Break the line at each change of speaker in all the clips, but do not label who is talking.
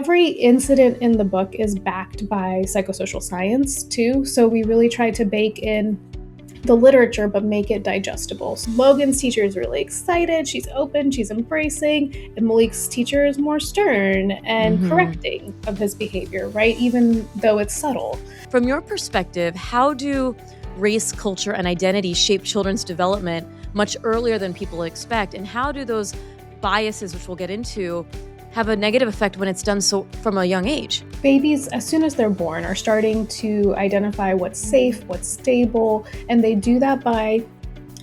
Every incident in the book is backed by psychosocial science too. So we really try to bake in the literature, but make it digestible. So Logan's teacher is really excited, she's open, she's embracing, and Malik's teacher is more stern and correcting of his behavior, right? Even though it's subtle.
From your perspective, how do race, culture, and identity shape children's development much earlier than people expect? And how do those biases, which we'll get into, have a negative effect when it's done so from a young age?
Babies, as soon as they're born, are starting to identify what's safe, what's stable, and they do that by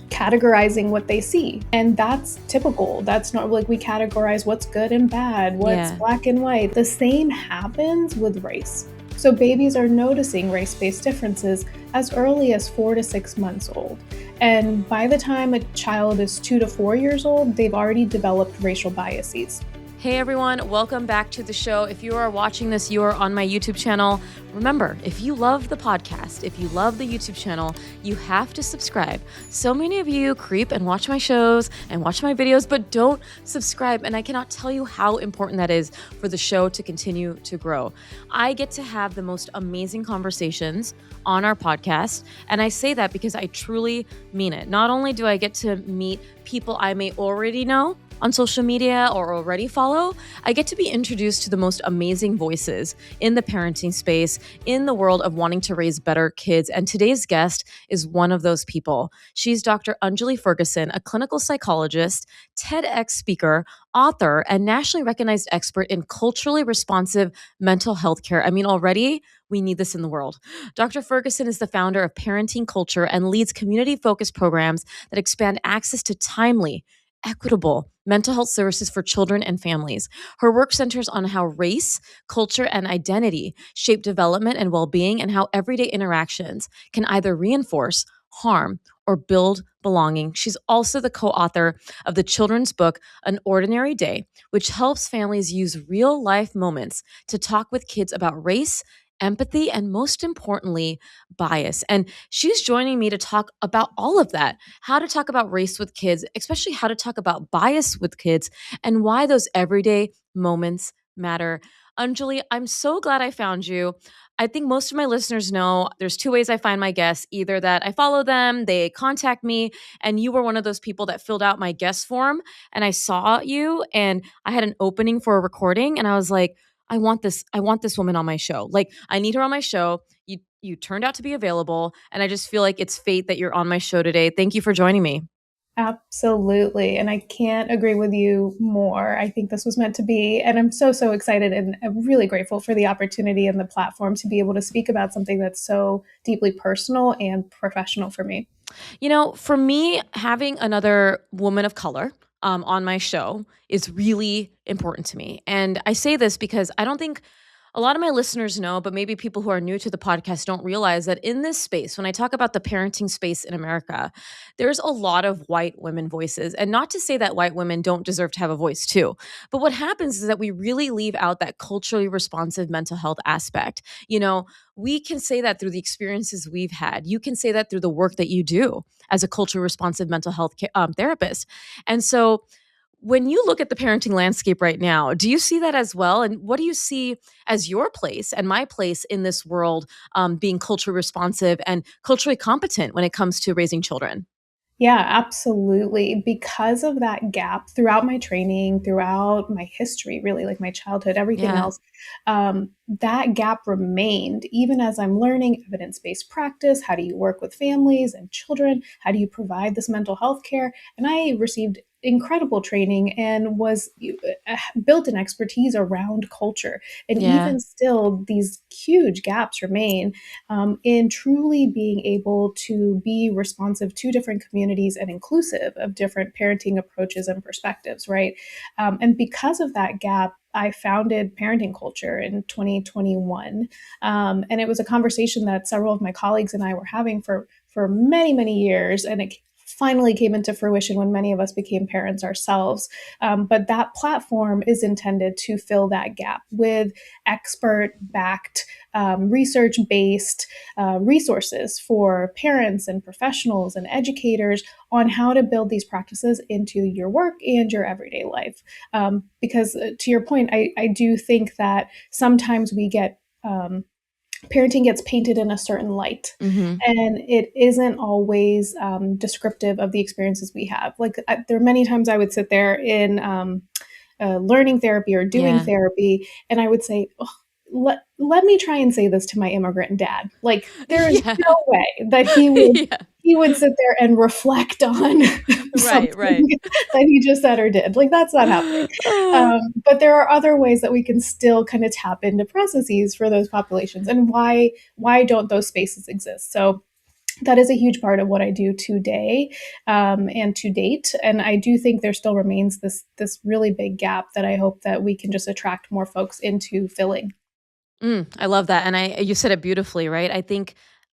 categorizing what they see. And that's typical. That's not like we categorize what's good and bad, what's black and white. The same happens with race. So babies are noticing race-based differences as early as 4 to 6 months old. And by the time a child is 2 to 4 years old, they've already developed racial biases.
Hey everyone, welcome back to the show. If you are watching this, you are on my YouTube channel. Remember, if you love the podcast, if you love the YouTube channel, you have to subscribe. So many of you creep and watch my shows and watch my videos, but don't subscribe. And I cannot tell you how important that is for the show to continue to grow. I get to have the most amazing conversations on our podcast. And I say that because I truly mean it. Not only do I get to meet people I may already know on social media or already follow, I get to be introduced to the most amazing voices in the parenting space, in the world of wanting to raise better kids. And today's guest is one of those people. She's Dr. Anjali Ferguson, a clinical psychologist, TEDx speaker, author, and nationally recognized expert in culturally responsive mental health care. I mean, already we need this in the world. Dr. Ferguson is the founder of Parenting Culture and leads community-focused programs that expand access to timely, equitable mental health services for children and families. Her work centers on how race, culture, and identity shape development and well-being, and how everyday interactions can either reinforce, harm, or build belonging. She's also the co-author of the children's book, An Ordinary Day, which helps families use real-life moments to talk with kids about race, empathy, and most importantly, bias. And she's joining me to talk about all of that, how to talk about race with kids, especially how to talk about bias with kids, and why those everyday moments matter. Anjali, I'm so glad I found you. I think most of my listeners know there's two ways I find my guests, either that I follow them, they contact me, and you were one of those people that filled out my guest form, and I saw you, and I had an opening for a recording, and I was like, I want this woman on my show. Like, I need her on my show. You turned out to be available, and I just feel like it's fate that you're on my show today. Thank you for joining me.
Absolutely. And I can't agree with you more. I think this was meant to be. And I'm so excited, and I'm really grateful for the opportunity and the platform to be able to speak about something that's so deeply personal and professional for me.
You know, for me, having another woman of color on my show is really important to me. And I say this because I don't think a lot of my listeners know, but maybe people who are new to the podcast don't realize that in this space, when I talk about the parenting space in America, there's a lot of white women voices. And not to say that white women don't deserve to have a voice too. But what happens is that we really leave out that culturally responsive mental health aspect. You know, we can say that through the experiences we've had. You can say that through the work that you do as a culturally responsive mental health therapist. And so when you look at the parenting landscape right now, do you see that as well? And what do you see as your place and my place in this world, being culturally responsive and culturally competent when it comes to raising children?
Yeah, absolutely. Because of that gap throughout my training, throughout my history, really, like my childhood, everything
Yeah.
else, that gap remained even as I'm learning evidence-based practice. How do you work with families and children? How do you provide this mental health care? And I received incredible training and was built an expertise around culture. And
Yeah.
even still, these huge gaps remain in truly being able to be responsive to different communities and inclusive of different parenting approaches and perspectives, right? And because of that gap, I founded Parenting Culture in 2021. And it was a conversation that several of my colleagues and I were having for many years. And it finally came into fruition when many of us became parents ourselves. But that platform is intended to fill that gap with expert-backed, research-based resources for parents and professionals and educators on how to build these practices into your work and your everyday life. Because to your point, I do think that sometimes we get parenting gets painted in a certain light,
Mm-hmm.
and it isn't always descriptive of the experiences we have. Like there are many times I would sit there in learning therapy or doing
Yeah.
therapy, and I would say, "Oh, let me try and say this to my immigrant dad." Like there is
Yeah.
no way that
Yeah.
he would sit there and reflect on
Right, right.
something that he just said or did. Like that's not happening.
Uh,
But there are other ways that we can still kind of tap into processes for those populations, and why don't those spaces exist? So that is a huge part of what I do today, and to date. And I do think there still remains this really big gap that I hope that we can just attract more folks into filling.
I love that, and you said it beautifully, right? I think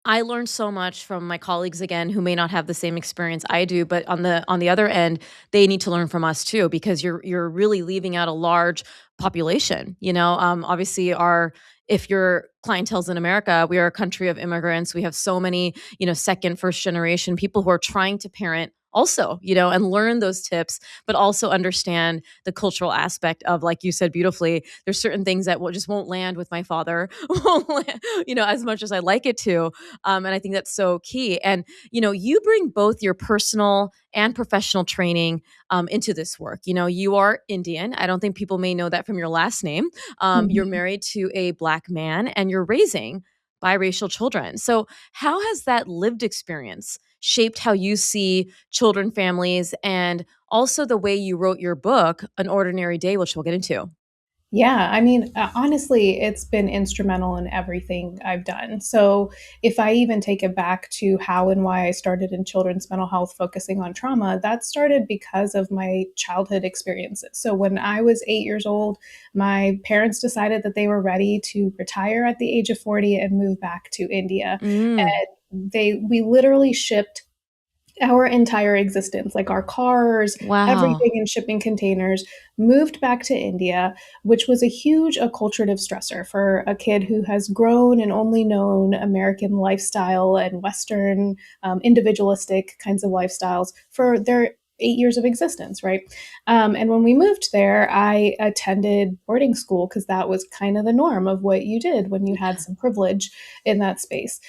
I learned so much from my colleagues again who may not have the same experience I do, but on the other end, they need to learn from us too because you're really leaving out a large population. Obviously, our if your clientele's in America, we are a country of immigrants. We have so many, second, first generation people who are trying to parent also, and learn those tips, but also understand the cultural aspect of, like you said beautifully, there's certain things that just won't land with my father, won't land, as much as I'd like it to. And I think that's so key. And, you bring both your personal and professional training into this work. You are Indian. I don't think people may know that from your last name. You're
Mhm.
married to a Black man and you're raising biracial children. So, how has that lived experience shaped how you see children, families, and also the way you wrote your book, An Ordinary Day, which we'll get into?
Yeah, I mean, honestly, it's been instrumental in everything I've done. So, if I even take it back to how and why I started in children's mental health, focusing on trauma, that started because of my childhood experiences. So, when I was 8 years old, my parents decided that they were ready to retire at the age of 40 and move back to India.
Mm,
And we literally shipped our entire existence, like our cars,
wow.
everything in shipping containers, moved back to India, which was a huge acculturative stressor for a kid who has grown and only known American lifestyle and Western individualistic kinds of lifestyles for their 8 years of existence, right? And when we moved there, I attended boarding school because that was kind of the norm of what you did when you had some privilege in that space.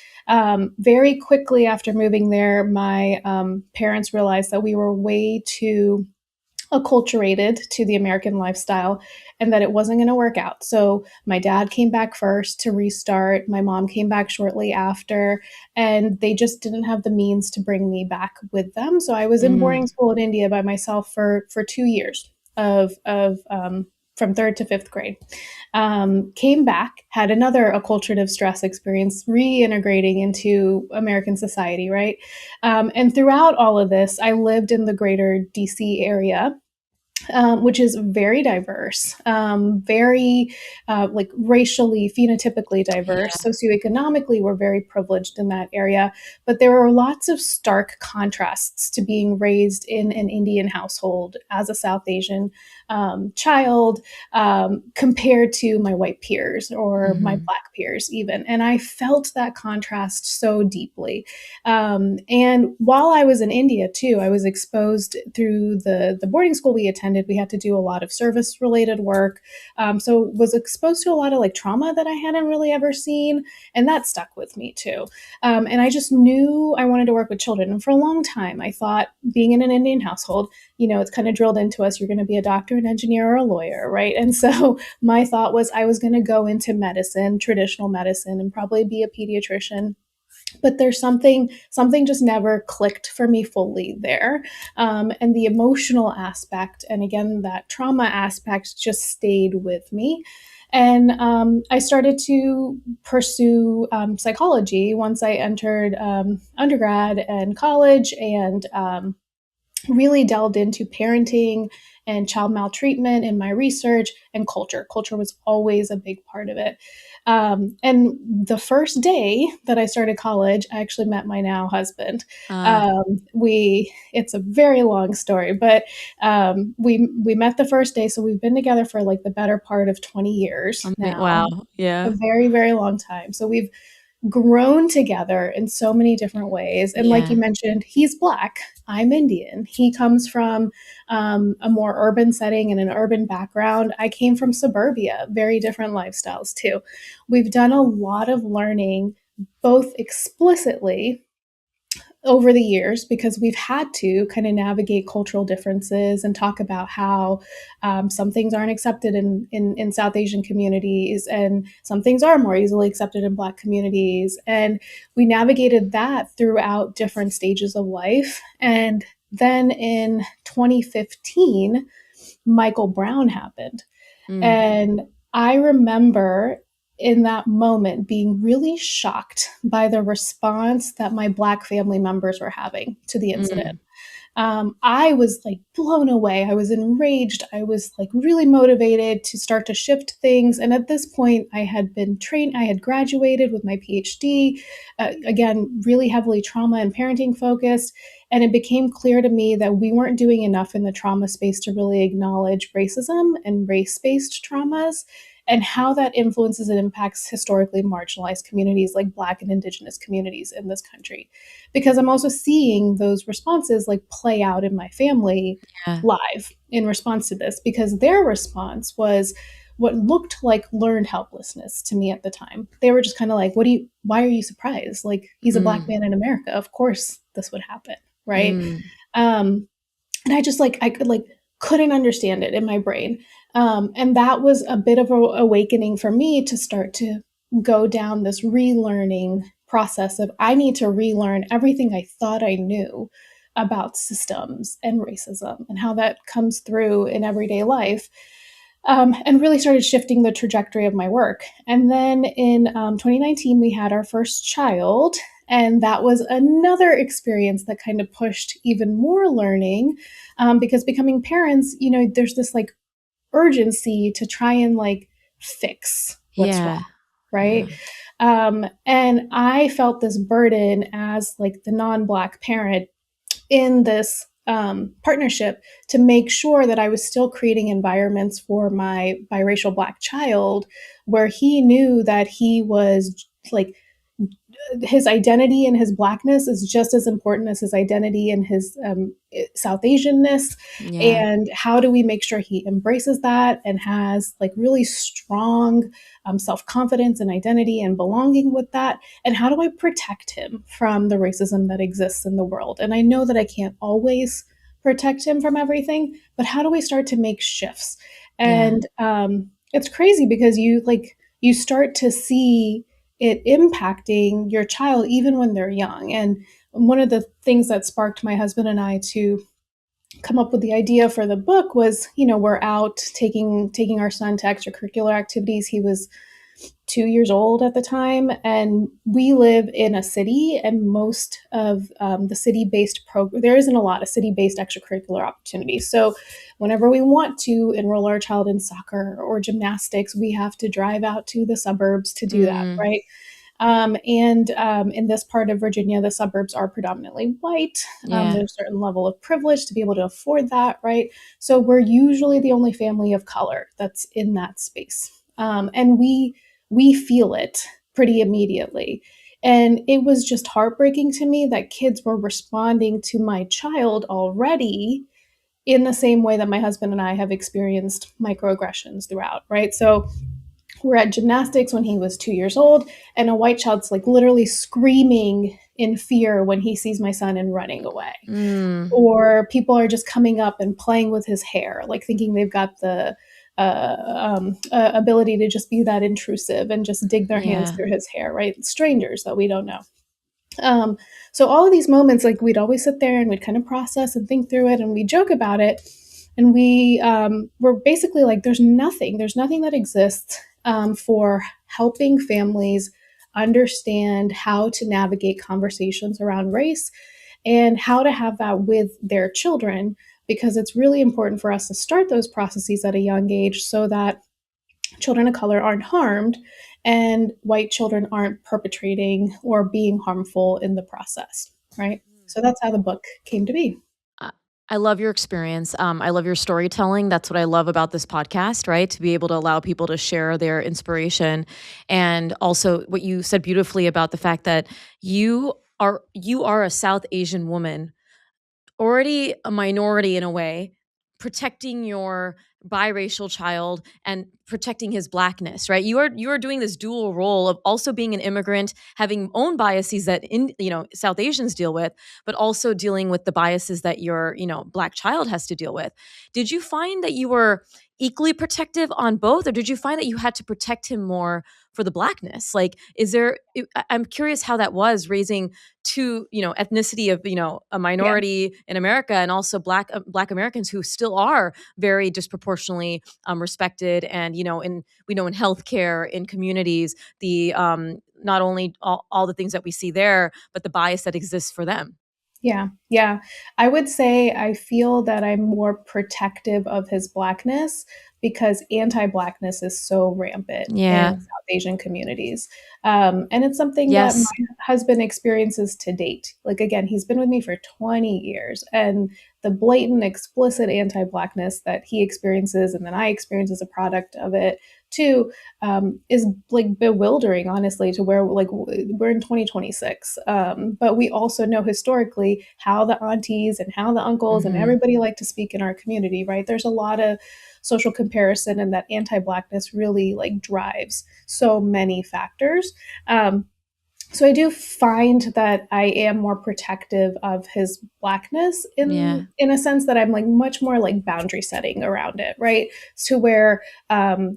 Very quickly after moving there, my parents realized that we were way too acculturated to the American lifestyle and that it wasn't going to work out. So my dad came back first to restart. My mom came back shortly after, and they just didn't have the means to bring me back with them. So I was in boarding
Mm,
school in India by myself for 2 years of from third to fifth grade. Came back, had another acculturative stress experience, reintegrating into American society, right? And throughout all of this, I lived in the greater DC area, which is very diverse, very like racially, phenotypically diverse.
yeah.
Socioeconomically, we're very privileged in that area, but there are lots of stark contrasts to being raised in an Indian household as a South Asian child compared to my white peers or my
Mhm.
Black peers, even. And I felt that contrast so deeply. And while I was in India too, I was exposed through the boarding school we attended. We had to do a lot of service related work, so was exposed to a lot of like trauma that I hadn't really ever seen, and that stuck with me too. And I just knew I wanted to work with children. And for a long time, I thought being in an Indian household, it's kind of drilled into us, you're going to be a doctor, an engineer, or a lawyer, right? And so my thought was I was going to go into medicine, traditional medicine, and probably be a pediatrician, but there's something just never clicked for me fully there, and the emotional aspect and again that trauma aspect just stayed with me. And I started to pursue psychology once I entered undergrad and college, and really delved into parenting and child maltreatment in my research, and culture. Culture was always a big part of it. And the first day that I started college, I actually met my now husband. It's a very long story, but we met the first day. So we've been together for like the better part of 20 years now,
Wow. Yeah.
a very, very long time. So we've grown together in so many different ways. And like you
Yeah.
mentioned, he's Black, I'm Indian. He comes from a more urban setting and an urban background. I came from suburbia, very different lifestyles too. We've done a lot of learning, both explicitly over the years, because we've had to kind of navigate cultural differences and talk about how some things aren't accepted in South Asian communities, and some things are more easily accepted in Black communities. And we navigated that throughout different stages of life. And then in 2015, Michael Brown happened.
Mm.
And I remember in that moment being really shocked by the response that my Black family members were having to the incident.
Mm.
I was like blown away. I was enraged. I was like really motivated to start to shift things. And at this point, I had been trained, I had graduated with my PhD, again, really heavily trauma and parenting focused. And it became clear to me that we weren't doing enough in the trauma space to really acknowledge racism and race based traumas, and how that influences and impacts historically marginalized communities like Black and Indigenous communities in this country. Because I'm also seeing those responses like play out in my family
Yeah.
live in response to this, because their response was what looked like learned helplessness to me at the time. They were just kind of like, why are you surprised? Like, he's a Black
Mm.
man in America. Of course this would happen. Right.
Mm.
Um, and I just like, I could like, couldn't understand it in my brain. And that was a bit of an awakening for me to start to go down this relearning process of, I need to relearn everything I thought I knew about systems and racism and how that comes through in everyday life. And really started shifting the trajectory of my work. And then in 2019, we had our first child. And that was another experience that kind of pushed even more learning, because becoming parents, you know, there's this like urgency to try and like fix what's wrong,
Yeah.
right?
Yeah.
And I felt this burden as like the non-Black parent in this partnership to make sure that I was still creating environments for my biracial Black child where he knew that he was like, his identity and his Blackness is just as important as his identity and his South Asianness.
Yeah.
And how do we make sure he embraces that and has like really strong self-confidence and identity and belonging with that? And how do I protect him from the racism that exists in the world? And I know that I can't always protect him from everything, but how do we start to make shifts?
Yeah.
And it's crazy because you start to see it impacting your child even when they're young. And one of the things that sparked my husband and I to come up with the idea for the book was, you know, we're out taking our son to extracurricular activities. He was 2 years old at the time, and we live in a city, and most of the city-based there isn't a lot of city-based extracurricular opportunities. So whenever we want to enroll our child in soccer or gymnastics, we have to drive out to the suburbs to do that,
Mm.
right? In this part of Virginia, the suburbs are predominantly white.
Yeah.
There's a certain level of privilege to be able to afford that, right? So we're usually the only family of color that's in that space. And we feel it pretty immediately. And it was just heartbreaking to me that kids were responding to my child already in the same way that my husband and I have experienced microaggressions throughout, right? So we're at gymnastics when he was 2 years old, and a white child's like literally screaming in fear when he sees my son and running away.
Mm.
Or people are just coming up and playing with his hair, like thinking they've got the ability to just be that intrusive and just dig their hands
Yeah.
through his hair, right? Strangers that we don't know. So all of these moments, like we'd always sit there and we'd kind of process and think through it, and we joke about it, and we were basically like, there's nothing that exists for helping families understand how to navigate conversations around race and how to have that with their children, because it's really important for us to start those processes at a young age so that children of color aren't harmed and white children aren't perpetrating or being harmful in the process, right? So that's how the book came to be.
I I love your experience. I love your storytelling. That's what I love about this podcast, right? To be able to allow people to share their inspiration. And also what you said beautifully about the fact that you are a South Asian woman, already a minority in a way, protecting your biracial child and protecting his blackness, right? You are doing this dual role of also being an immigrant, having own biases that South Asians deal with, but also dealing with the biases that your black child has to deal with. Did you find that you were equally protective on both, or did you find that you had to protect him more for the blackness? Like, I'm curious how that was raising two, ethnicity of, a
Yeah.
minority in America, and also black Americans who still are very disproportionately respected, and we know in healthcare, in communities, the not only all the things that we see there, but the bias that exists for them.
Yeah, yeah. I would say I feel that I'm more protective of his blackness because anti-blackness is so rampant in
Yeah.
South Asian communities. And it's something that
Yes.
my husband experiences to date. Like, again, he's been with me for 20 years, and the blatant, explicit anti-blackness that he experiences and that I experience as a product of it too, is like bewildering, honestly, to where like we're in 2026. But we also know historically how the aunties and how the uncles and
Hmm.
everybody like to speak in our community, right? There's a lot of social comparison, and that anti-blackness really like drives so many factors. So I do find that I am more protective of his blackness
Yeah.
in a sense that I'm like much more like boundary setting around it, right? To where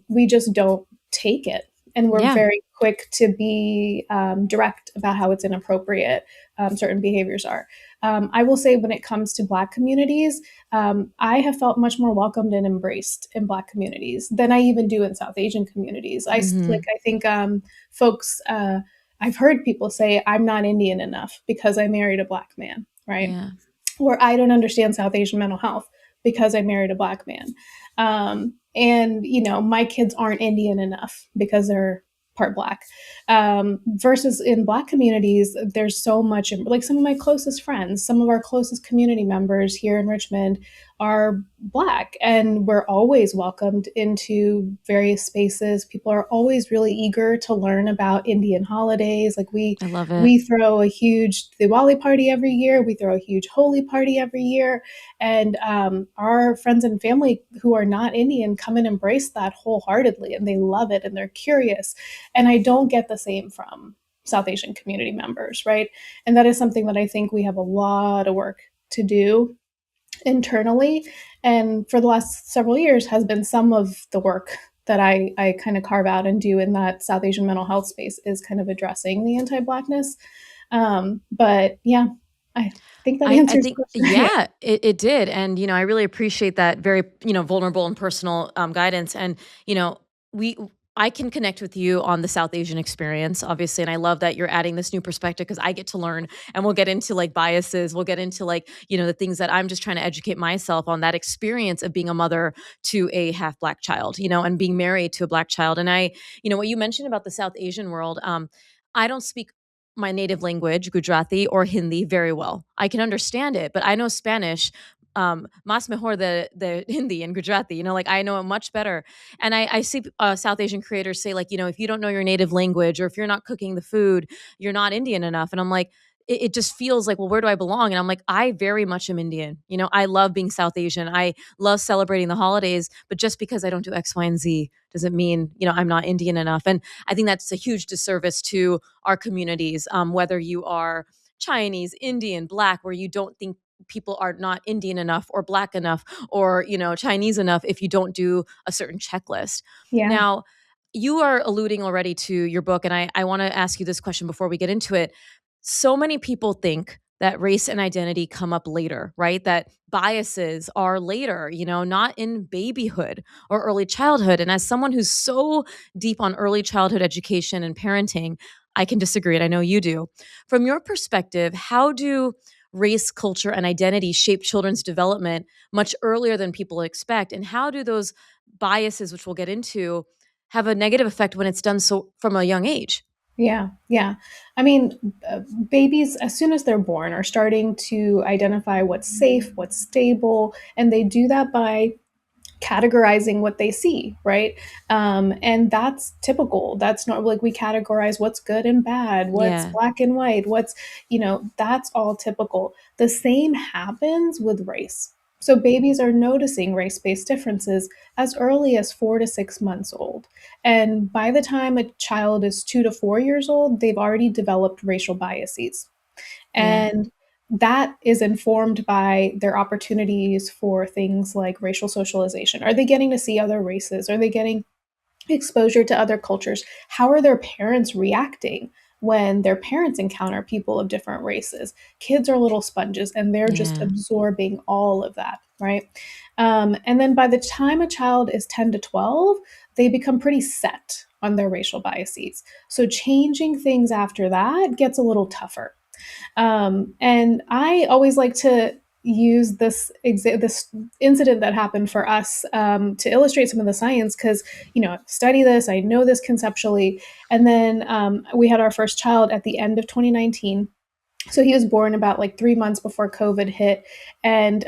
we just don't take it, and we're
Yeah.
very quick to be direct about how it's inappropriate certain behaviors are. I will say when it comes to Black communities, I have felt much more welcomed and embraced in Black communities than I even do in South Asian communities.
Hmm.
I think folks. I've heard people say, I'm not Indian enough because I married a Black man, right?
Yeah.
Or I don't understand South Asian mental health because I married a Black man. And, my kids aren't Indian enough because they're part Black. Versus in Black communities, there's so much, like some of my closest friends, some of our closest community members here in Richmond are Black, and we're always welcomed into various spaces. People are always really eager to learn about Indian holidays. Like
I love it.
we throw a huge Diwali party every year. We throw a huge Holi party every year, and our friends and family who are not Indian come and embrace that wholeheartedly, and they love it and they're curious. And I don't get the same from South Asian community members, right? And that is something that I think we have a lot of work to do internally, and for the last several years has been some of the work that I kind of carve out and do in that South Asian mental health space, is kind of addressing the anti-blackness. But yeah, I think that
I
answers the
think,
question. Yeah.
yeah, it did. And, I really appreciate that very, vulnerable and personal guidance. And, we, I can connect with you on the South Asian experience, obviously. And I love that you're adding this new perspective because I get to learn, and we'll get into like biases. We'll get into like, the things that I'm just trying to educate myself on, that experience of being a mother to a half Black child, and being married to a Black child. And what you mentioned about the South Asian world, I don't speak my native language, Gujarati or Hindi, very well. I can understand it, but I know Spanish mas mejor the Hindi and Gujarati, like I know it much better. And I see South Asian creators say, like, if you don't know your native language, or if you're not cooking the food, you're not Indian enough. And I'm like, it just feels like, well, where do I belong? And I'm like, I very much am Indian. I love being South Asian. I love celebrating the holidays, but just because I don't do X, Y, and Z doesn't mean, I'm not Indian enough. And I think that's a huge disservice to our communities, whether you are Chinese, Indian, Black, where you don't think people are not Indian enough or Black enough or, Chinese enough if you don't do a certain checklist.
Yeah.
Now, you are alluding already to your book, and I want to ask you this question before we get into it. So many people think that race and identity come up later, right? That biases are later, not in babyhood or early childhood. And as someone who's so deep on early childhood education and parenting, I can disagree, and I know you do. From your perspective, how do race, culture, and identity shape children's development much earlier than people expect? And how do those biases, which we'll get into, have a negative effect when it's done so from a young age?
Yeah, yeah. I mean, babies, as soon as they're born, are starting to identify what's safe, what's stable, and they do that by categorizing what they see, right? And that's typical. That's not like we categorize what's good and bad, what's
Yeah.
black and white, that's all typical. The same happens with race. So babies are noticing race-based differences as early as 4 to 6 months old. And by the time a child is 2 to 4 years old, they've already developed racial biases.
Yeah.
And that is informed by their opportunities for things like racial socialization. Are they getting to see other races? Are they getting exposure to other cultures? How are their parents reacting when their parents encounter people of different races? Kids are little sponges and they're just
Yeah.
absorbing all of that, right? And then by the time a child is 10 to 12, they become pretty set on their racial biases. So changing things after that gets a little tougher. And I always like to use this incident that happened for us to illustrate some of the science because I study this, I know this conceptually, and then we had our first child at the end of 2019. So he was born about like 3 months before COVID hit, and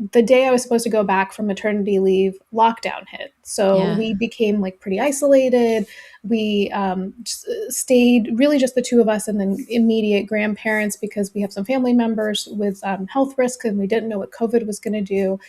the day I was supposed to go back from maternity leave, lockdown hit. So
Yeah.
we became like pretty isolated. We just stayed really just the two of us and then immediate grandparents because we have some family members with health risk and we didn't know what COVID was going to do.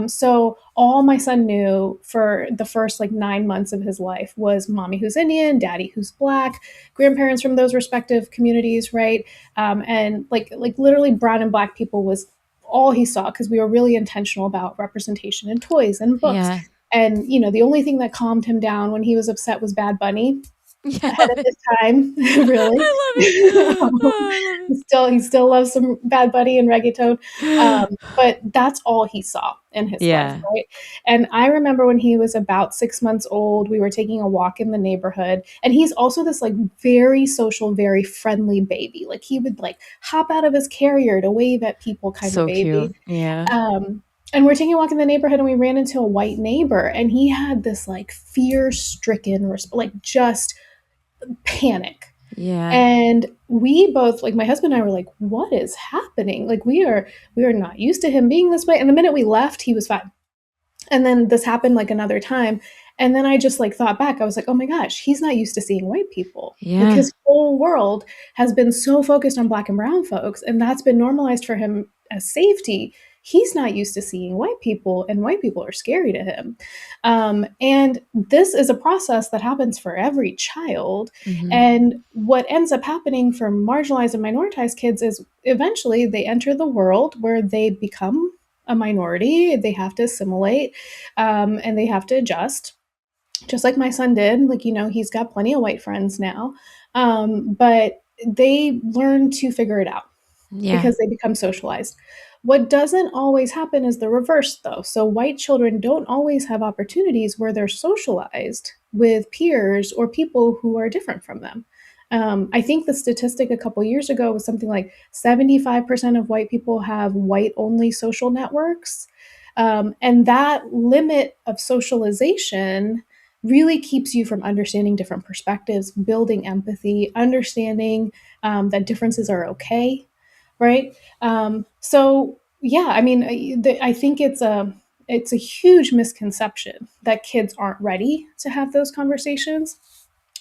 So all my son knew for the first like 9 months of his life was mommy who's Indian, daddy who's black, grandparents from those respective communities, right? And like literally brown and black people was all he saw because we were really intentional about representation in toys and books.
Yeah.
And the only thing that calmed him down when he was upset was Bad Bunny
Yeah. I
ahead
love
of
it.
his time, really.
I love it. Oh,
he still loves some Bad Bunny and reggaeton,
I love
but that's all he saw in
it.
his life,
Yeah.
right? And I remember when he was about 6 months old, we were taking a walk in the neighborhood, and he's also this like very social, very friendly baby. Like he would like hop out of his carrier to wave at people, kind of
So
baby.
cute. Yeah.
And we're taking a walk in the neighborhood and we ran into a white neighbor and he had this like fear-stricken like just panic.
Yeah.
And we both, like my husband and I, were like, what is happening? Like we are not used to him being this way. And the minute we left, he was fine. And then this happened like another time. And then I just like thought back. I was like, oh my gosh, he's not used to seeing white people. Like
Yeah.
his whole world has been so focused on black and brown folks, and that's been normalized for him as safety. He's not used to seeing white people, and white people are scary to him. And this is a process that happens for every child.
Mhm.
And what ends up happening for marginalized and minoritized kids is eventually they enter the world where they become a minority. They have to assimilate, and they have to adjust, just like my son did. Like, he's got plenty of white friends now, but they learn to figure it out
Yeah.
because they become socialized. What doesn't always happen is the reverse, though. So, white children don't always have opportunities where they're socialized with peers or people who are different from them. I think the statistic a couple years ago was something like 75% of white people have white only social networks. And that limit of socialization really keeps you from understanding different perspectives, building empathy, understanding that differences are okay, right? So yeah, I mean, I think it's a huge misconception that kids aren't ready to have those conversations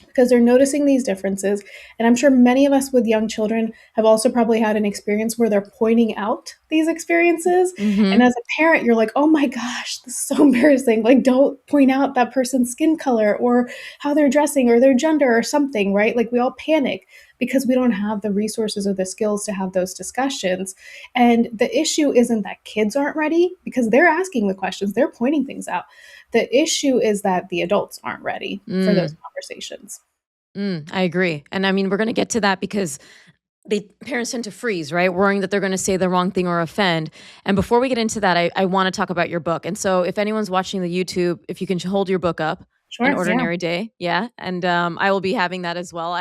because they're noticing these differences. And I'm sure many of us with young children have also probably had an experience where they're pointing out these experiences. And
Mhm.
as a parent, you're like, oh my gosh, this is so embarrassing. Like, don't point out that person's skin color or how they're dressing or their gender or something, right? Like, we all panic because we don't have the resources or the skills to have those discussions. And the issue isn't that kids aren't ready because they're asking the questions, they're pointing things out. The issue is that the adults aren't ready for those
Mm.
conversations.
I agree. And I mean, we're going to get to that because parents tend to freeze, right? Worrying that they're going to say the wrong thing or offend. And before we get into that, I want to talk about your book. And so if anyone's watching the YouTube, if you can hold your book up.
Sure.
An
Yeah.
Ordinary Day. Yeah. And I will be having that as well.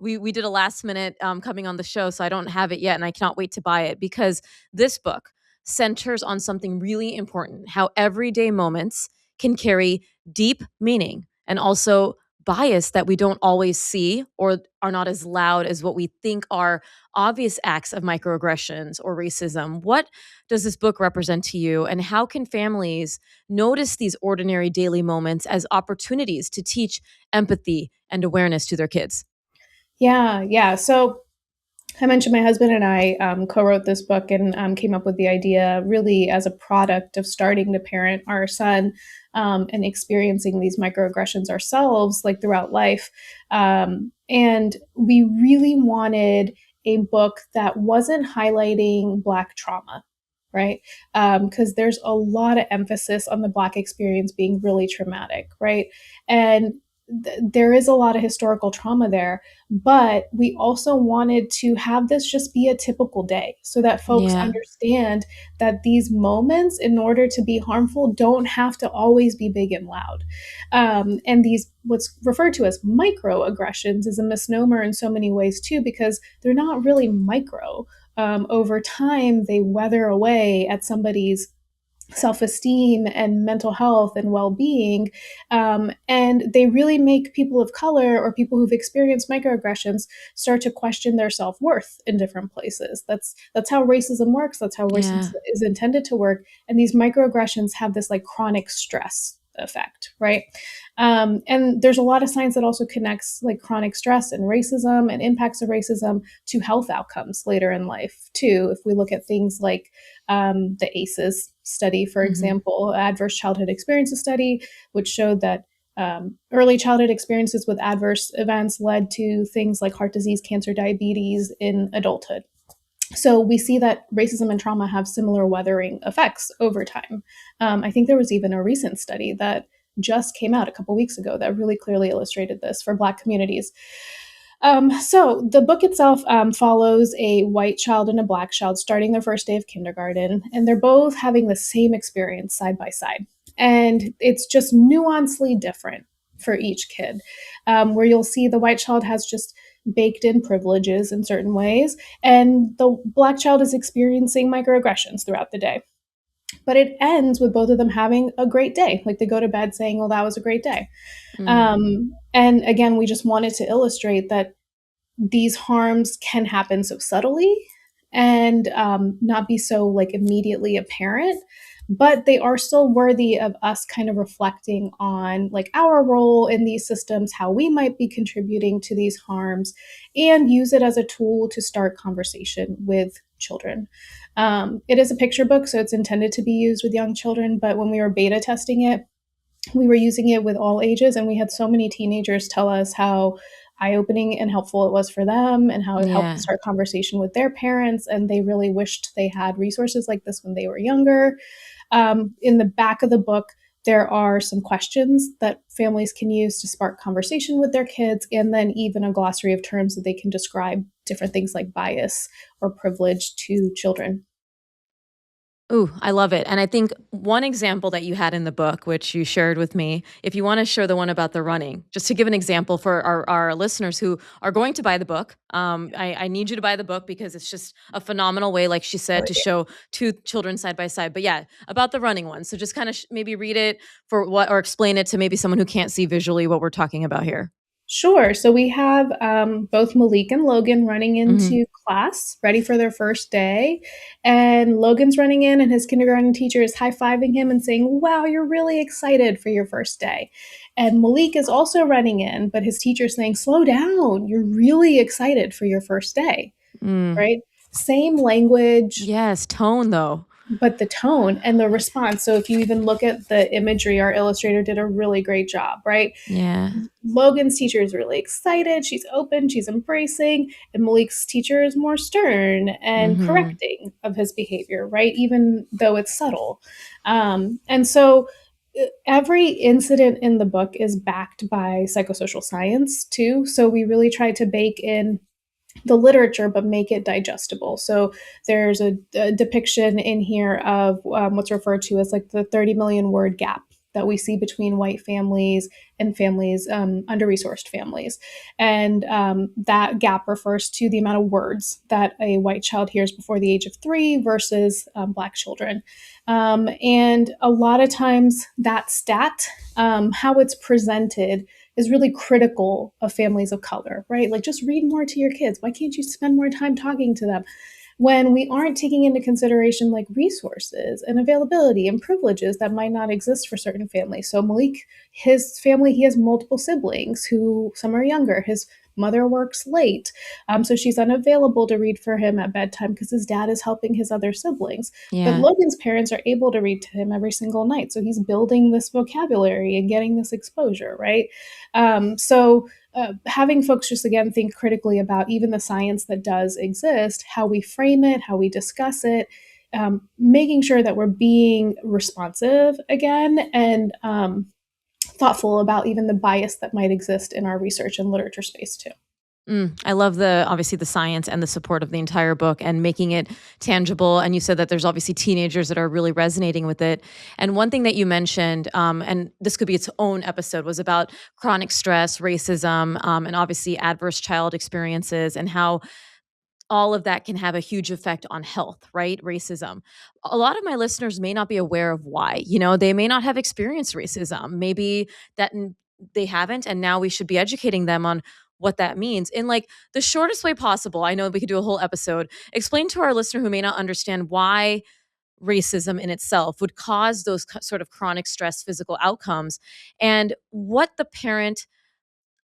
We did a last minute coming on the show, so I don't have it yet, and I cannot wait to buy it because this book centers on something really important: how everyday moments can carry deep meaning and also bias that we don't always see or are not as loud as what we think are obvious acts of microaggressions or racism. What does this book represent to you, and how can families notice these ordinary daily moments as opportunities to teach empathy and awareness to their kids?
Yeah. Yeah. So I mentioned my husband and I co-wrote this book and came up with the idea really as a product of starting to parent our son and experiencing these microaggressions ourselves, like throughout life. And we really wanted a book that wasn't highlighting Black trauma, right? Because there's a lot of emphasis on the Black experience being really traumatic, right? And there is a lot of historical trauma there, but we also wanted to have this just be a typical day so that folks
Yeah.
understand that these moments, in order to be harmful, don't have to always be big and loud. And these, what's referred to as microaggressions, is a misnomer in so many ways too, because they're not really micro. Over time, they weather away at somebody's self-esteem and mental health and well-being, and they really make people of color or people who've experienced microaggressions start to question their self-worth in different places. That's how racism works. That's how racism
Yeah.
is intended to work. And these microaggressions have this like chronic stress effect, right? And there's a lot of science that also connects like chronic stress and racism and impacts of racism to health outcomes later in life too. If we look at things like the ACEs study, for
Hmm.
example, Adverse Childhood Experiences study, which showed that early childhood experiences with adverse events led to things like heart disease, cancer, diabetes in adulthood. So we see that racism and trauma have similar weathering effects over time. I think there was even a recent study that just came out a couple weeks ago that really clearly illustrated this for Black communities. So the book itself follows a white child and a Black child starting their first day of kindergarten, and they're both having the same experience side by side. And it's just nuancely different for each kid, where you'll see the white child has just baked in privileges in certain ways, and the Black child is experiencing microaggressions throughout the day. But it ends with both of them having a great day. Like they go to bed saying, well, that was a great day.
Mm.
And again, we just wanted to illustrate that these harms can happen so subtly and not be so like immediately apparent, but they are still worthy of us kind of reflecting on like our role in these systems, how we might be contributing to these harms, and use it as a tool to start conversation with children. It is a picture book, so it's intended to be used with young children, but when we were beta testing it, we were using it with all ages, and we had so many teenagers tell us how eye-opening and helpful it was for them and how it helped
Yeah.
start conversation with their parents, and they really wished they had resources like this when they were younger. In the back of the book, there are some questions that families can use to spark conversation with their kids, and then even a glossary of terms that they can describe different things like bias or privilege to children.
Ooh, I love it. And I think one example that you had in the book, which you shared with me, if you want to share the one about the running, just to give an example for our listeners who are going to buy the book, I need you to buy the book because it's just a phenomenal way, like she said, to show two children side by side. But yeah, about the running one. So just kind of maybe read it for what, or explain it to maybe someone who can't see visually what we're talking about here.
Sure. So we have both Malik and Logan running
Hmm.
into class, ready for their first day. And Logan's running in, and his kindergarten teacher is high fiving him and saying, wow, you're really excited for your first day. And Malik is also running in, but his teacher is saying, slow down. You're really excited for your first day,
Mm.
right? Same language,
Yes, tone though.
but the tone and the response. So if you even look at the imagery, our illustrator did a really great job, right?
Yeah.
Logan's teacher is really excited. She's open, she's embracing, and Malik's teacher is more stern and
Hmm.
correcting of his behavior, right? Even though it's subtle. And so every incident in the book is backed by psychosocial science too. So we really try to bake in the literature, but make it digestible. So there's a depiction in here of what's referred to as like the 30 million word gap that we see between white families and families, under-resourced families. And that gap refers to the amount of words that a white child hears before the age of 3 versus Black children. And a lot of times that stat, how it's presented, is really critical of families of color, right? Like, just read more to your kids. Why can't you spend more time talking to them? When we aren't taking into consideration like resources and availability and privileges that might not exist for certain families. So Malik, his family, he has multiple siblings who some are younger. His mother works late, so she's unavailable to read for him at bedtime because his dad is helping his other siblings. But
Yeah.
Logan's parents are able to read to him every single night, so he's building this vocabulary and getting this exposure, right? So having folks just again think critically about even the science that does exist, how we frame it, how we discuss it, making sure that we're being responsive again and thoughtful about even the bias that might exist in our research and literature space too.
I love obviously the science and the support of the entire book and making it tangible. And you said that there's obviously teenagers that are really resonating with it. And one thing that you mentioned, and this could be its own episode, was about chronic stress, racism, and obviously adverse child experiences and how all of that can have a huge effect on health, right? Racism. A lot of my listeners may not be aware of why. They may not have experienced racism. Maybe they haven't, and now we should be educating them on what that means in like the shortest way possible. I know we could do a whole episode. Explain to our listener who may not understand why racism in itself would cause those sort of chronic stress physical outcomes and what the parent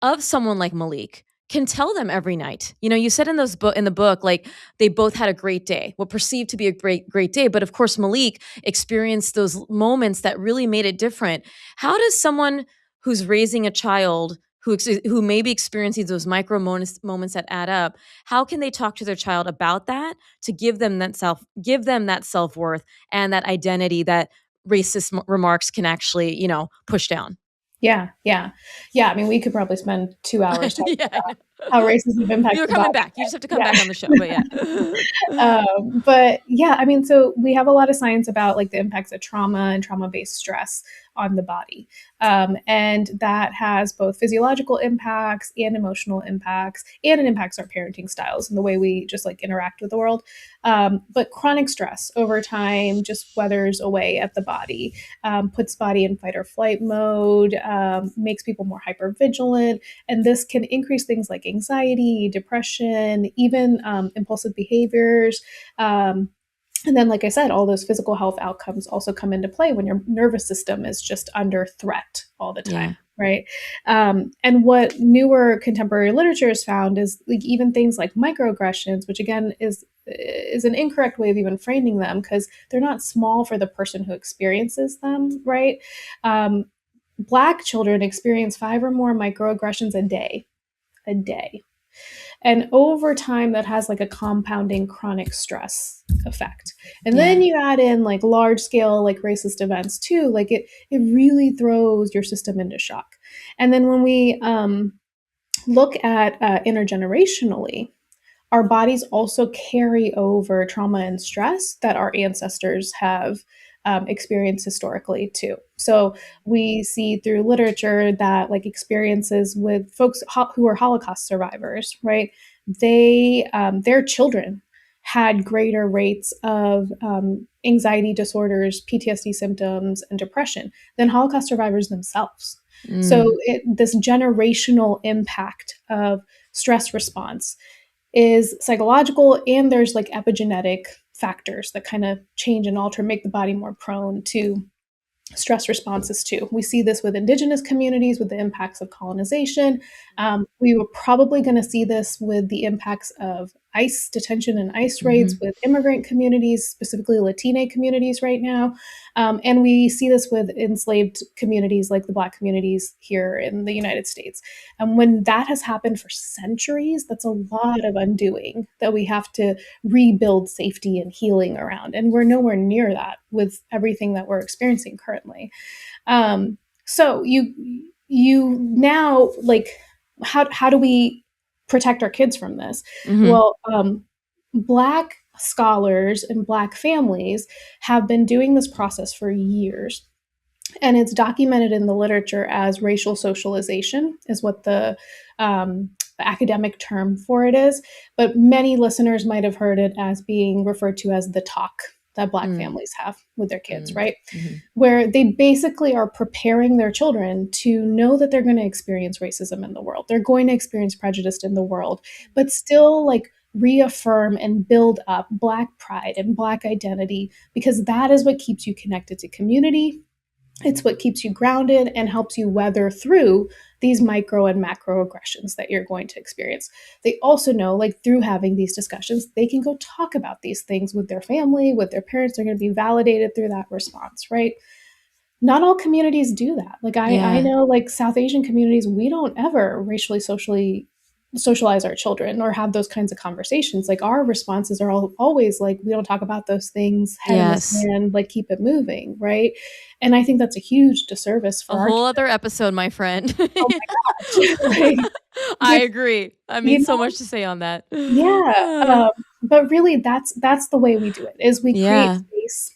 of someone like Malik can tell them every night. You said in the book, like they both had a great day, what perceived to be a great day. But of course, Malik experienced those moments that really made it different. How does someone who's raising a child who may be experiencing those micro moments that add up, how can they talk to their child about that to give them that self-worth and that identity that racist remarks can actually, push down?
Yeah. I mean, we could probably spend 2 hours talking
Yeah, I
about
know.
how racism impacts
You're
the
coming
body.
back. You just have to come
Yeah.
back on the show, but yeah.
But yeah, I mean, so we have a lot of science about like the impacts of trauma and trauma-based stress on the body. And that has both physiological impacts and emotional impacts, and it impacts our parenting styles and the way we just like interact with the world. But chronic stress over time just weathers away at the body, puts body in fight or flight mode, makes people more hypervigilant. And this can increase things like anxiety, depression, even impulsive behaviors. And then, like I said, all those physical health outcomes also come into play when your nervous system is just under threat all the time.
Yeah.
Right. And what newer contemporary literature has found is like even things like microaggressions, which again is an incorrect way of even framing them because they're not small for the person who experiences them. Right. Black children experience 5 or more microaggressions a day. And over time, that has like a compounding chronic stress effect. And then
Yeah.
you add in like large scale, like racist events too, like it really throws your system into shock. And then when we look at intergenerationally, our bodies also carry over trauma and stress that our ancestors have experienced historically too. So we see through literature that like experiences with folks who are Holocaust survivors, right? Their children had greater rates of anxiety disorders, PTSD symptoms, and depression than Holocaust survivors themselves. So this generational impact of stress response is psychological, and there's like epigenetic factors that kind of change and alter, make the body more prone to stress responses too. We see this with indigenous communities with the impacts of colonization. We were probably going to see this with the impacts of ICE detention and ICE raids with immigrant communities, specifically Latina communities right now. And we see this with enslaved communities like the Black communities here in the United States. And when that has happened for centuries, that's a lot of undoing that we have to rebuild safety and healing around. And we're nowhere near that with everything that we're experiencing currently. So you now like, how do we protect our kids from this? Well, Black scholars and Black families have been doing this process for years. And it's documented in the literature as racial socialization, is what the academic term for it is. But many listeners might have heard it as being referred to as the talk that Black
Mm,
families have with their kids,
mm,
right?
mhm.
Where they basically are preparing their children to know that they're going to experience racism in the world. They're going to experience prejudice in the world, but still like reaffirm and build up Black pride and Black identity, because that is what keeps you connected to community. It's what keeps you grounded and helps you weather through these micro and macro aggressions that you're going to experience. They also know, like, through having these discussions, they can go talk about these things with their family, with their parents. They're going to be validated through that response, right? Not all communities do that. Like, I
Yeah.
know, like, South Asian communities, we don't ever racially socially socialize our children or have those kinds of conversations. Like, our responses are always like, we don't talk about those things, head in the
Yes.
sand, like, keep it moving, right? And I think that's a huge disservice
A
for our
whole
kids.
other episode, my friend.
Oh my gosh. Like,
I
which,
agree. I
you
mean, so
know,
much to say on that.
yeah. But really, that's the way we do it. Is we create
Yeah.
space.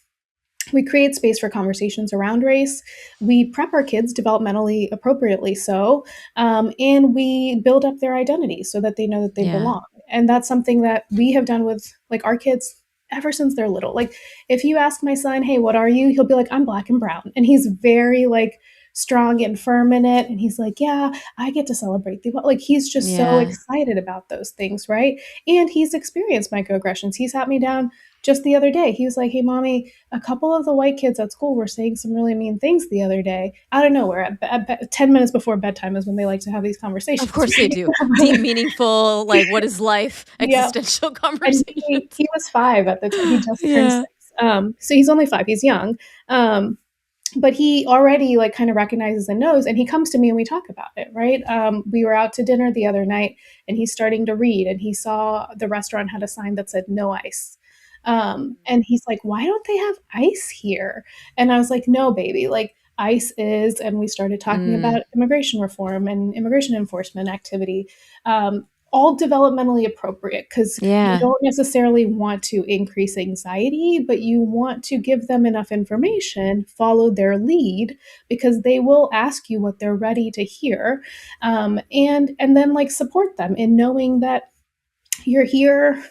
We create space for conversations around race. We prep our kids developmentally appropriately so, and we build up their identity so that they know that they
Yeah.
belong. And that's something that we have done with like our kids ever since they're little. Like, if you ask my son, "Hey, what are you?" He'll be like, "I'm Black and brown," and he's very like strong and firm in it. And he's like, "Yeah, I get to celebrate the," like, he's just so
Yeah.
excited about those things, right? And he's experienced microaggressions. He sat me down just the other day. He was like, "Hey, mommy, a couple of the white kids at school were saying some really mean things the other day, out of nowhere. 10 minutes before bedtime is when they like to have these
Of
conversations,
course they do.
right?"
Deep, meaningful, like, what is life?
Yep.
Existential
And
conversations.
he was 5 at the time. He just turned 6.
Yeah.
So he's only 5. He's young. Um, but he already like kind of recognizes and knows, and he comes to me and we talk about it, right? We were out to dinner the other night and he's starting to read, and he saw the restaurant had a sign that said no ice. And he's like, "Why don't they have ice here?" And I was like, "No, baby, like ice is," and we started talking
Mm,
about immigration reform and immigration enforcement activity. All developmentally appropriate, because you
yeah.
don't necessarily want to increase anxiety, but you want to give them enough information, follow their lead, because they will ask you what they're ready to hear, and then like support them in knowing that you're here,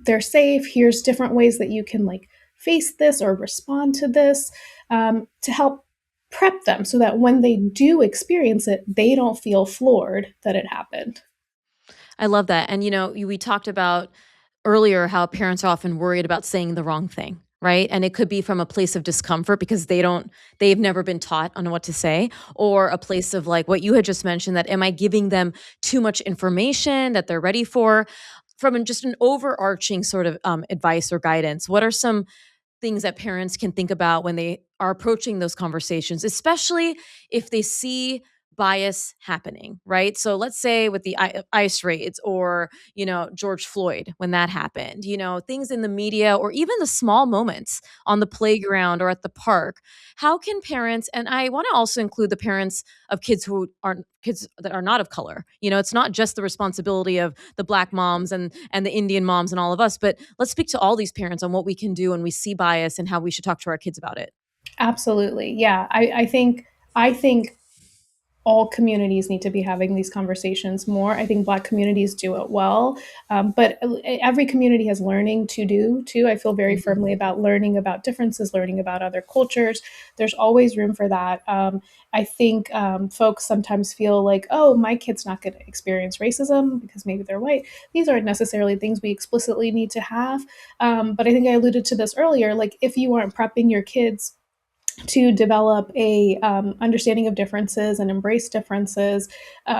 they're safe. Here's different ways that you can like face this or respond to this, to help prep them so that when they do experience it, they don't feel floored that it happened.
I love that. And, we talked about earlier how parents are often worried about saying the wrong thing, right? And it could be from a place of discomfort because they've never been taught on what to say, or a place of like what you had just mentioned, that am I giving them too much information that they're ready for? From just an overarching sort of advice or guidance, what are some things that parents can think about when they are approaching those conversations, especially if they see bias happening, right? So let's say with the ICE raids, or, George Floyd, when that happened, things in the media, or even the small moments on the playground or at the park. How can parents, and I want to also include the parents of kids who aren't kids that are not of color. It's not just the responsibility of the Black moms and the Indian moms and all of us, but let's speak to all these parents on what we can do when we see bias and how we should talk to our kids about it.
Absolutely. Yeah. I think all communities need to be having these conversations more. I think Black communities do it well, but every community has learning to do too. I feel very
Mhm.
firmly about learning about differences, learning about other cultures. There's always room for that. I think folks sometimes feel like, oh, my kid's not going to experience racism because maybe they're white. These aren't necessarily things we explicitly need to have. But I think I alluded to this earlier. Like, if you aren't prepping your kids to develop a understanding of differences and embrace differences,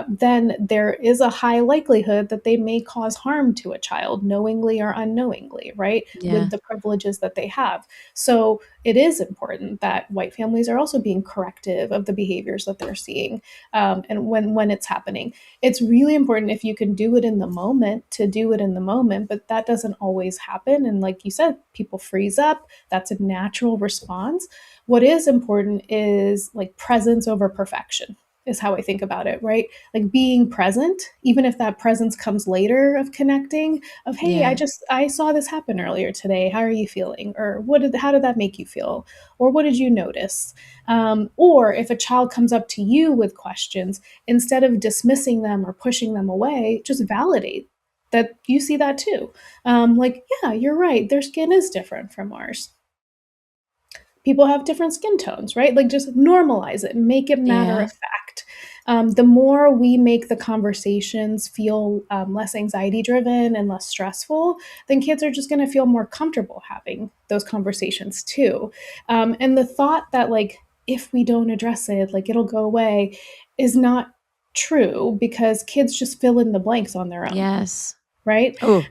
then there is a high likelihood that they may cause harm to a child, knowingly or unknowingly, right?
Yeah.
With the privileges that they have. So it is important that white families are also being corrective of the behaviors that they're seeing, and when it's happening. It's really important, if you can do it in the moment, to do it in the moment, but that doesn't always happen. And like you said, people freeze up. That's a natural response. What is important is like presence over perfection. is how I think about it, right? Like being present, even if that presence comes later of connecting, of, hey,
Yeah.
I saw this happen earlier today. How are you feeling? Or how did that make you feel? Or what did you notice? Or if a child comes up to you with questions, instead of dismissing them or pushing them away, just validate that you see that too. Like, yeah, you're right. Their skin is different from ours. People have different skin tones, right? Like just normalize it, make it matter
Yeah.
of fact. The more we make the conversations feel less anxiety driven and less stressful, then kids are just going to feel more comfortable having those conversations too. And the thought that, like, if we don't address it, like it'll go away, is not true, because kids just fill in the blanks on their own,
Yes.
right?
Oh,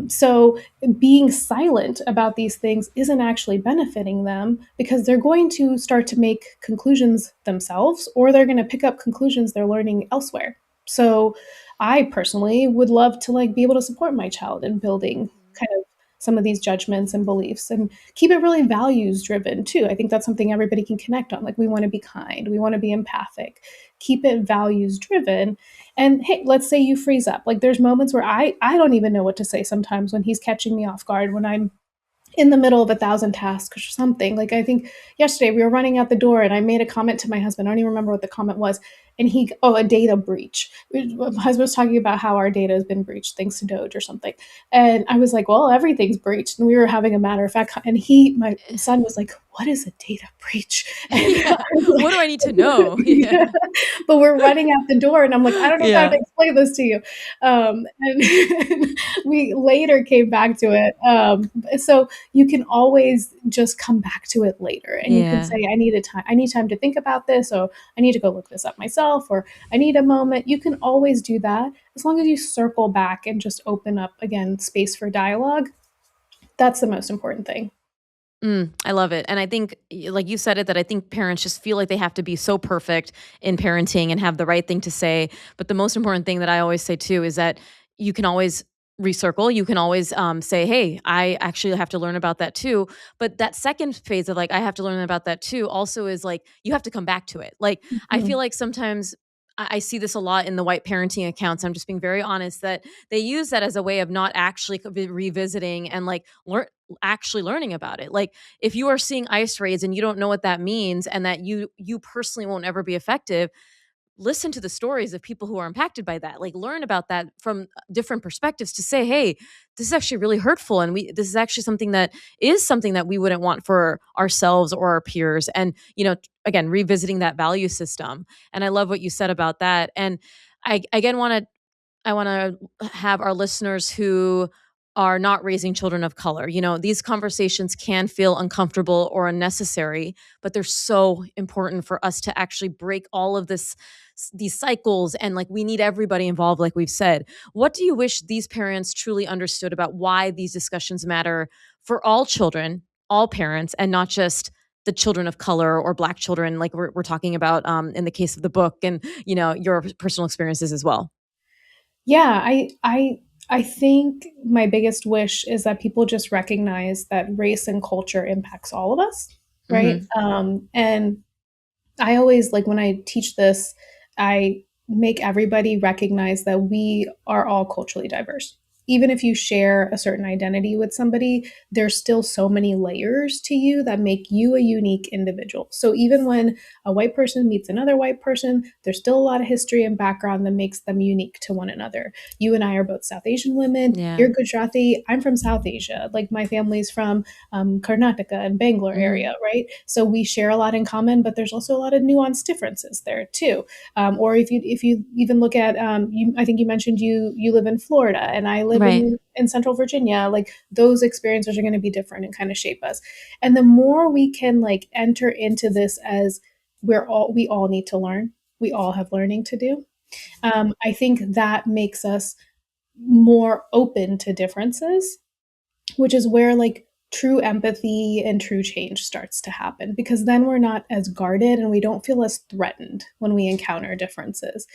So being silent about these things isn't actually benefiting them, because they're going to start to make conclusions themselves, or they're going to pick up conclusions they're learning elsewhere. So I personally would love to like be able to support my child in building kind of some of these judgments and beliefs, and keep it really values driven too. I think that's something everybody can connect on. Like, we want to be kind, we want to be empathic, keep it values driven. And hey, let's say you freeze up. Like, there's moments where I don't even know what to say sometimes when he's catching me off guard, when I'm in the middle of 1,000 tasks or something. Like, I think yesterday we were running out the door and I made a comment to my husband. I don't even remember what the comment was. And a data breach. My husband was talking about how our data has been breached thanks to Doge or something. And I was like, well, everything's breached. And we were having a matter of fact. And my son was like, what is a data breach? And
yeah.
I was like,
What do I need to know? Yeah.
yeah. But we're running out the door, and I'm like, I don't know if I have
Yeah.
to explain this to you. And we later came back to it. So you can always just come back to it later, and you can
Yeah.
say, I need time to think about this, or I need to go look this up myself, or I need a moment. You can always do that, as long as you circle back and just open up again space for dialogue. That's the most important thing.
I love it. And I think, like you said it, that I think parents just feel like they have to be so perfect in parenting and have the right thing to say. But the most important thing that I always say too is that you can always recircle. You can always say, hey, I actually have to learn about that too. But that second phase of like, I have to learn about that too, also is like, you have to come back to it. Like, I feel
Mhm.
like sometimes I see this a lot in the white parenting accounts. I'm just being very honest that they use that as a way of not actually revisiting and like actually learning about it. Like, if you are seeing ice raids and you don't know what that means, and that you personally won't ever be effective, listen to the stories of people who are impacted by that. Like, learn about that from different perspectives to say, hey, this is actually really hurtful, and this is actually something that we wouldn't want for ourselves or our peers. And again, revisiting that value system. And I love what you said about that. And I again want to have our listeners who are not raising children of color. These conversations can feel uncomfortable or unnecessary, but they're so important for us to actually break all of these cycles. And like, we need everybody involved, like we've said. What do you wish these parents truly understood about why these discussions matter for all children, all parents, and not just the children of color or Black children, like we're talking about in the case of the book, and your personal experiences as well?
Yeah, I think my biggest wish is that people just recognize that race and culture impacts all of us, right?
Hmm.
And I always, like, when I teach this, I make everybody recognize that we are all culturally diverse. Even if you share a certain identity with somebody, there's still so many layers to you that make you a unique individual. So even when a white person meets another white person, there's still a lot of history and background that makes them unique to one another. You and I are both South Asian women.
Yeah.
You're Gujarati. I'm from South Asia. Like, my family's from Karnataka and Bangalore
Hmm.
area, right? So we share a lot in common, but there's also a lot of nuanced differences there too. Or if you even look at I think you mentioned you live in Florida and I live
Right.
in Central Virginia. Like, those experiences are going to be different and kind of shape us. And the more we can like enter into this as we all need to learn. We all have learning to do. I think that makes us more open to differences, which is where like true empathy and true change starts to happen, because then we're not as guarded and we don't feel as threatened when we encounter differences.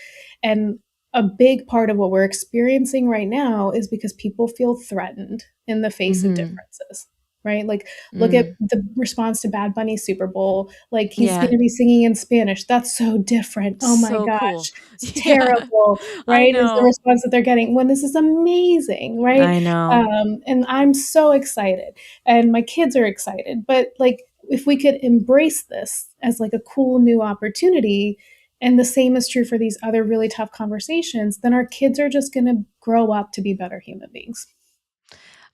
And a big part of what we're experiencing right now is because people feel threatened in the face of
Hmm.
differences. right? Like, look at
Mm.
the response to Bad Bunny's Super Bowl. Like, he's going
Yeah.
to be singing in Spanish. That's so different. Oh my
So cool.
gosh, it's
Yeah.
terrible,
I
right? Is the
know.
response that they're getting when this is amazing, right?
I know.
And I'm so excited, and my kids are excited. But like, if we could embrace this as like a cool new opportunity, and the same is true for these other really tough conversations, then our kids are just going to grow up to be better human beings.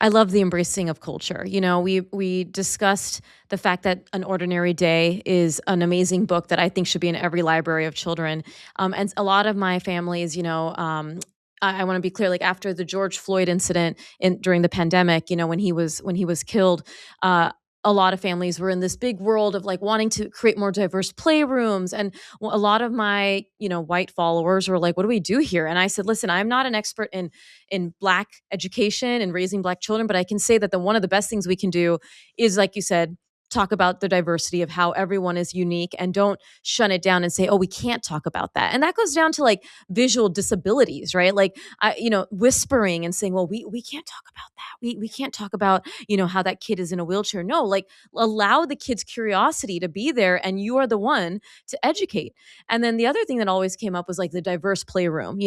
I love the embracing of culture. You know, we discussed the fact that An Ordinary Day is an amazing book that I think should be in every library of children. And a lot of my families, I want to be clear. Like after the George Floyd incident during the pandemic, when he was killed, a lot of families were in this big world of like wanting to create more diverse playrooms, and a lot of my white followers were like, "What do we do here?" And I said, "Listen, I'm not an expert in Black education and raising Black children, but I can say that one of the best things we can do is, like you said, talk about the diversity of how everyone is unique, and don't shut it down and say, oh, we can't talk about that." And that goes down to like visual disabilities, right? Like, whispering and saying, well, we can't talk about that. We can't talk about, how that kid is in a wheelchair. No, like allow the kid's curiosity to be there, and you are the one to educate. And then the other thing that always came up was like the diverse playroom.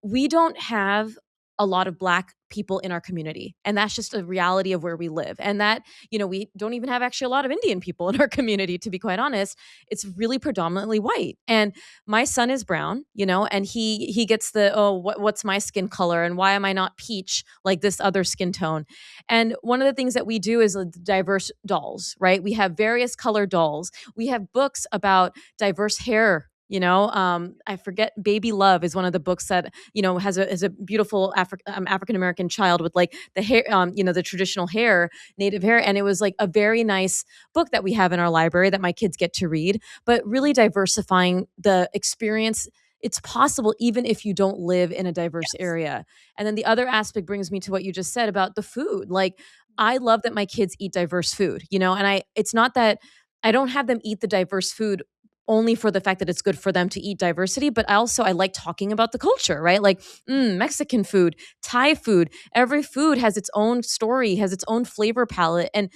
We don't have a lot of Black people in our community, and that's just a reality of where we live. And that, we don't even have actually a lot of Indian people in our community, to be quite honest. It's really predominantly white. And my son is brown, and he gets the, oh, what's my skin color, and why am I not peach like this other skin tone? And one of the things that we do is diverse dolls, right? We have various color dolls. We have books about diverse hair. I forget. Baby Love is one of the books that has a beautiful African American child with like the hair, the traditional hair, native hair, and it was like a very nice book that we have in our library that my kids get to read. But really diversifying the experience. It's possible even if you don't live in a diverse
Yes.
area. And then the other aspect brings me to what you just said about the food. Like, I love that my kids eat diverse food, and it's not that I don't have them eat the diverse food only for the fact that it's good for them to eat diversity, but I like talking about the culture, right? Like, Mexican food, Thai food, every food has its own story, has its own flavor palette. And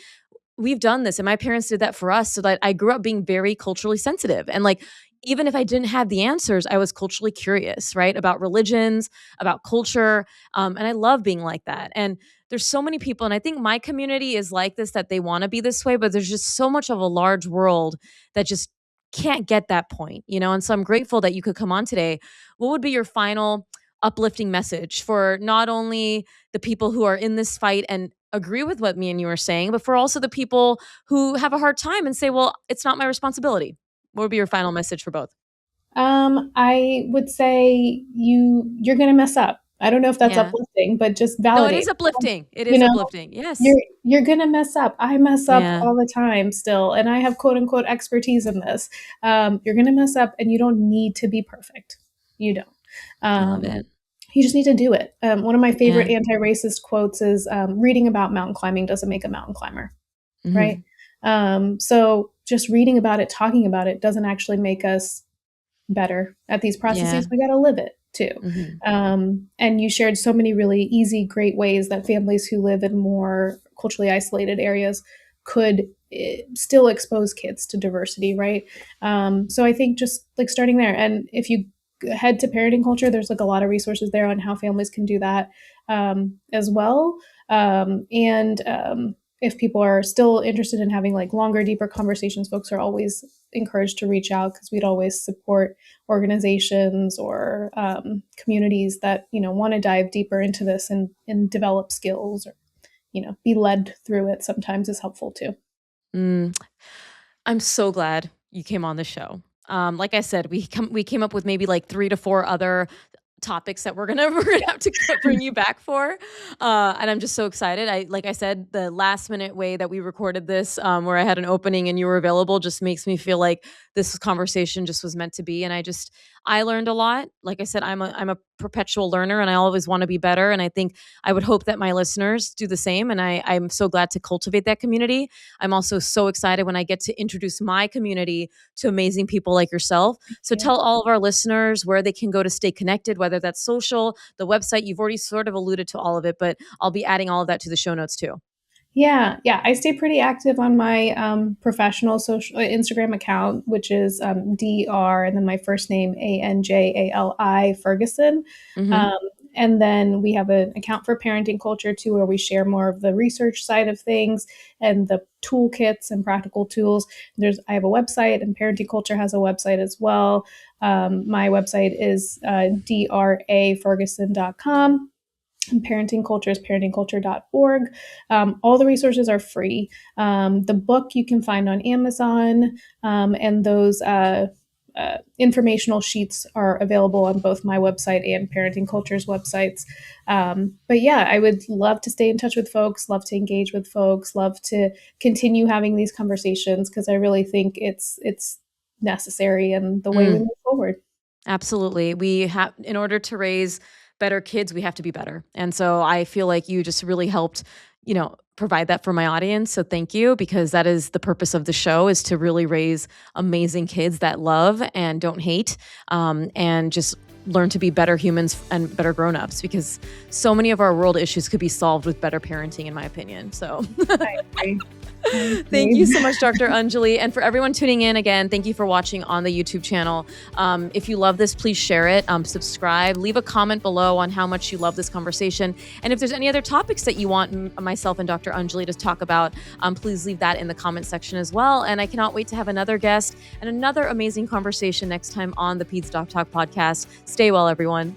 we've done this, and my parents did that for us, so that I grew up being very culturally sensitive. And like, even if I didn't have the answers, I was culturally curious, right? About religions, about culture. And I love being like that. And there's so many people, and I think my community is like this, that they want to be this way, but there's just so much of a large world that just can't get that point. And so I'm grateful that you could come on today. What would be your final uplifting message for not only the people who are in this fight and agree with what me and you are saying, but for also the people who have a hard time and say, well, it's not my responsibility? What would be your final message for both?
I would say you're going to mess up. I don't know if that's
Yeah.
uplifting, but just
No, it
validate.
is uplifting. It
You
is
know,
uplifting. Yes.
you're going to mess up. I mess up
Yeah.
all the time still, and I have quote unquote expertise in this. You're going to mess up, and you don't need to be perfect. You don't.
I love
Um,
it.
you just need to do it. One of my favorite
Yeah.
anti-racist quotes is, reading about mountain climbing doesn't make a mountain climber, right?
Hmm.
So just reading about it, talking about it doesn't actually make us better at these
Yeah.
processes. We got to live it too.
Hmm.
And you shared so many really easy, great ways that families who live in more culturally isolated areas could still expose kids to diversity, right? So I think just like starting there, and if you head to parenting culture, there's like a lot of resources there on how families can do that as well. And if people are still interested in having like longer, deeper conversations, folks are always encouraged to reach out, because we'd always support organizations or communities that want to dive deeper into this and develop skills, or be led through it sometimes is helpful too.
Mm. I'm so glad you came on the show. Like I said, we came up with maybe like 3 to 4 other topics that we're gonna we're gonna have to bring you back for, and I'm just so excited. Like I said, the last minute way that we recorded this, where I had an opening and you were available, just makes me feel like this conversation just was meant to be. And I learned a lot. Like I said, I'm a perpetual learner, and I always want to be better. And I think I would hope that my listeners do the same. And I'm so glad to cultivate that community. I'm also so excited when I get to introduce my community to amazing people like yourself. So
Yeah.
tell all of our listeners where they can go to stay connected, whether that's social, the website. You've already sort of alluded to all of it, but I'll be adding all of that to the show notes too.
Yeah. I stay pretty active on my professional social Instagram account, which is Dr. and then my first name Anjali Ferguson.
Mm-hmm.
Um, and then we have an account for parenting culture too, where we share more of the research side of things and the toolkits and practical tools. I have a website, and parenting culture has a website as well. My website is draferguson.com. Parenting culture is parentingculture.org. All the resources are free. The book you can find on Amazon, and those informational sheets are available on both my website and Parenting Culture's websites. But yeah, I would love to stay in touch with folks, love to engage with folks, love to continue having these conversations, because I really think it's necessary and the way we move forward.
Absolutely. We have, in order to raise better kids, we have to be better. And so I feel like you just really helped, provide that for my audience. So thank you, because that is the purpose of the show, is to really raise amazing kids that love and don't hate, and just learn to be better humans and better grown-ups, because so many of our world issues could be solved with better parenting, in my opinion. So
I agree.
thank you so much, Dr. Anjali. And for everyone tuning in, again, thank you for watching on the YouTube channel. If you love this, please share it, subscribe, leave a comment below on how much you love this conversation. And if there's any other topics that you want myself and Dr. Anjali to talk about, please leave that in the comment section as well. And I cannot wait to have another guest and another amazing conversation next time on the Peds Doc Talk podcast. Stay well, everyone.